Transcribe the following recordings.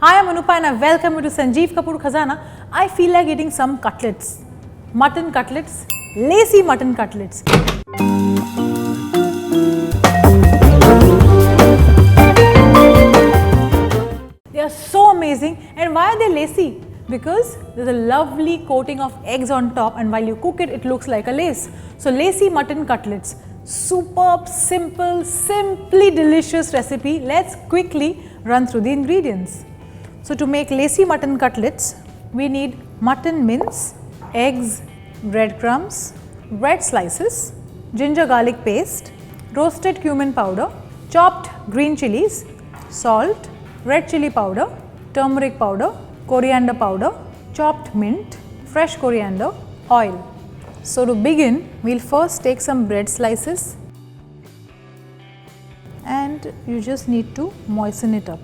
Hi, I'm Anupa and I welcome you to Sanjeev Kapoor Khazana. I feel like eating some cutlets, mutton cutlets, Lacy mutton cutlets. They are so amazing. And why are they lacy? Because there's a lovely coating of eggs on top, and while you cook it, it looks like a lace. So Lacy mutton cutlets, superb, simple, simply delicious recipe. Let's quickly run through the ingredients. So to make Lacy mutton cutlets, we need mutton mince, eggs, breadcrumbs, bread slices, ginger garlic paste, roasted cumin powder, chopped green chillies, salt, red chilli powder, turmeric powder, coriander powder, chopped mint, fresh coriander, oil. So to begin, we'll first take some bread slices and you just need to moisten it up.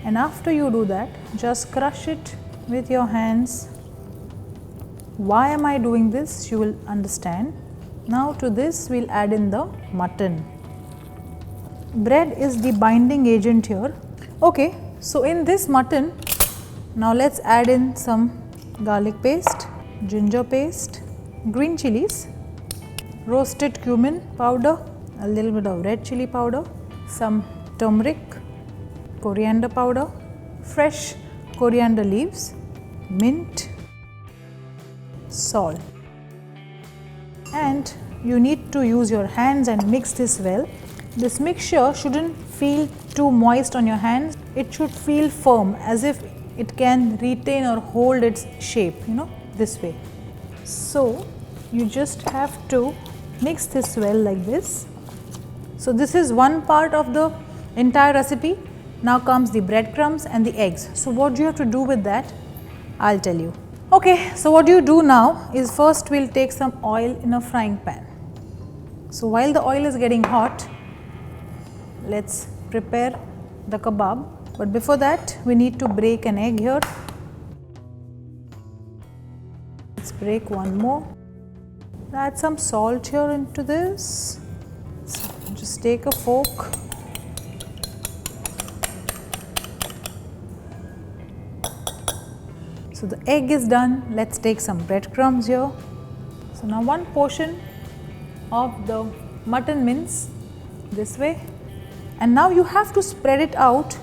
And after you do that, just crush it with your hands. Why am I doing this? You will understand. Now to this we'll add in the mutton. Bread is the binding agent here. Okay, so in this mutton, now let's add in some garlic paste, ginger paste, green chilies, roasted cumin powder, a little bit of red chili powder, some turmeric, coriander powder, fresh coriander leaves, mint, salt. And you need to use your hands and mix this well. This mixture shouldn't feel too moist on your hands. It should feel firm, as if it can retain or hold its shape, this way. So you just have to mix this well like this. So this is one part of the entire recipe. Now comes the breadcrumbs and the eggs. So what do you have to do with that? I'll tell you. Okay, so what you do now is first we'll take some oil in a frying pan. So while the oil is getting hot, let's prepare the kebab. But before that, we need to break an egg here. Let's break one more. Add some salt here into this. So just take a fork. So the egg is done. Let's take some breadcrumbs here. So now one portion of the mutton mince this way. And now you have to spread it out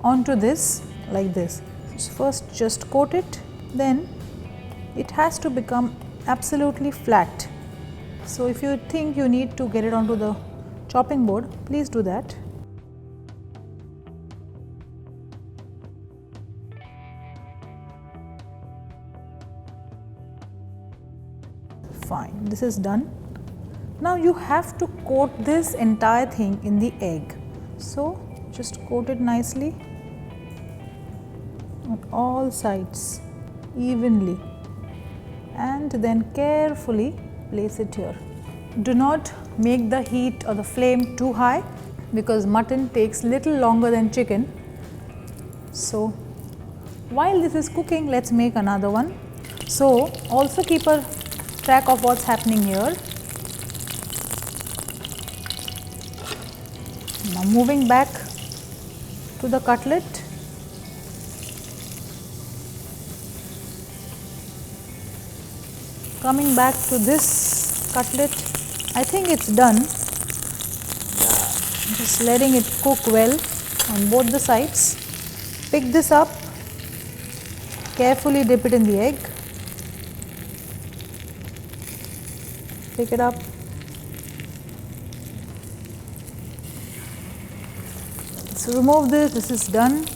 onto this like this. So first just coat it, then it has to become absolutely flat. So if you think you need to get it onto the chopping board, please do that. Fine, this is done. Now you have to coat this entire thing in the egg. So just coat it nicely on all sides evenly and then carefully place it here. Do not make the heat or the flame too high because mutton takes little longer than chicken. So while this is cooking, let's make another one. So also keep a track of what's happening here. Now moving back to the cutlet. Coming back to this cutlet, I think it's done. Just letting it cook well on both the sides. Pick this up, carefully dip it in the egg. Pick it up. So remove this, this is done,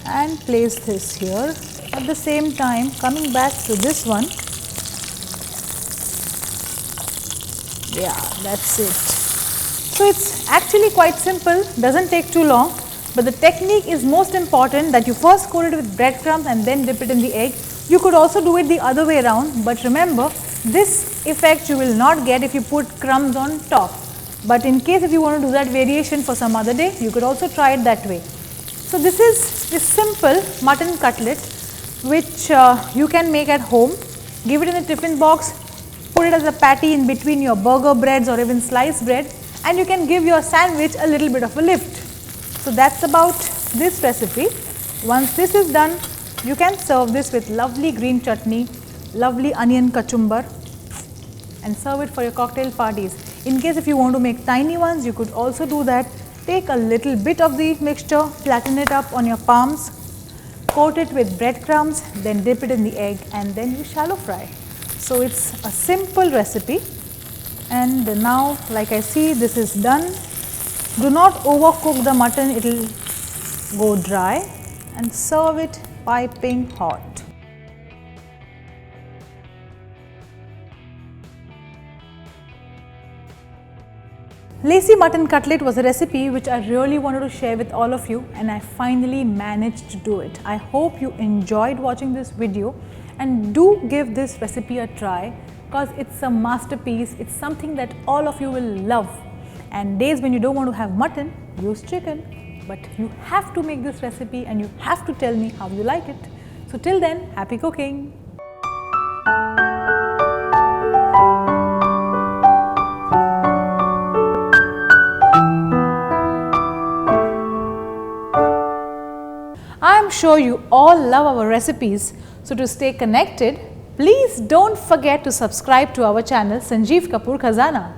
and place this here. At the same time, coming back to this one. Yeah, that's it. So it's actually quite simple, doesn't take too long, but the technique is most important, that you first coat it with breadcrumbs and then dip it in the egg. You could also do it the other way around, but remember, this effect you will not get if you put crumbs on top. But in case if you want to do that variation for some other day, you could also try it that way. So this is the simple mutton cutlet which you can make at home. Give it in a tiffin box, put it as a patty in between your burger breads or even sliced bread, and you can give your sandwich a little bit of a lift. So that's about this recipe. Once this is done, you can serve this with lovely green chutney, lovely onion kachumbar, and serve it for your cocktail parties. In case if you want to make tiny ones, you could also do that. Take a little bit of the mixture, flatten it up on your palms, coat it with breadcrumbs, then dip it in the egg, and then you shallow fry. So it's a simple recipe. And now, like I see, this is done. Do not overcook the mutton, it will go dry, and serve it piping hot. Lacy mutton cutlet was a recipe which I really wanted to share with all of you, and I finally managed to do it. I hope you enjoyed watching this video, and do give this recipe a try because it's a masterpiece. It's something that all of you will love. And days when you don't want to have mutton, use chicken. But you have to make this recipe and you have to tell me how you like it. So till then, happy cooking! I am sure you all love our recipes, so to stay connected, please don't forget to subscribe to our channel Sanjeev Kapoor Khazana.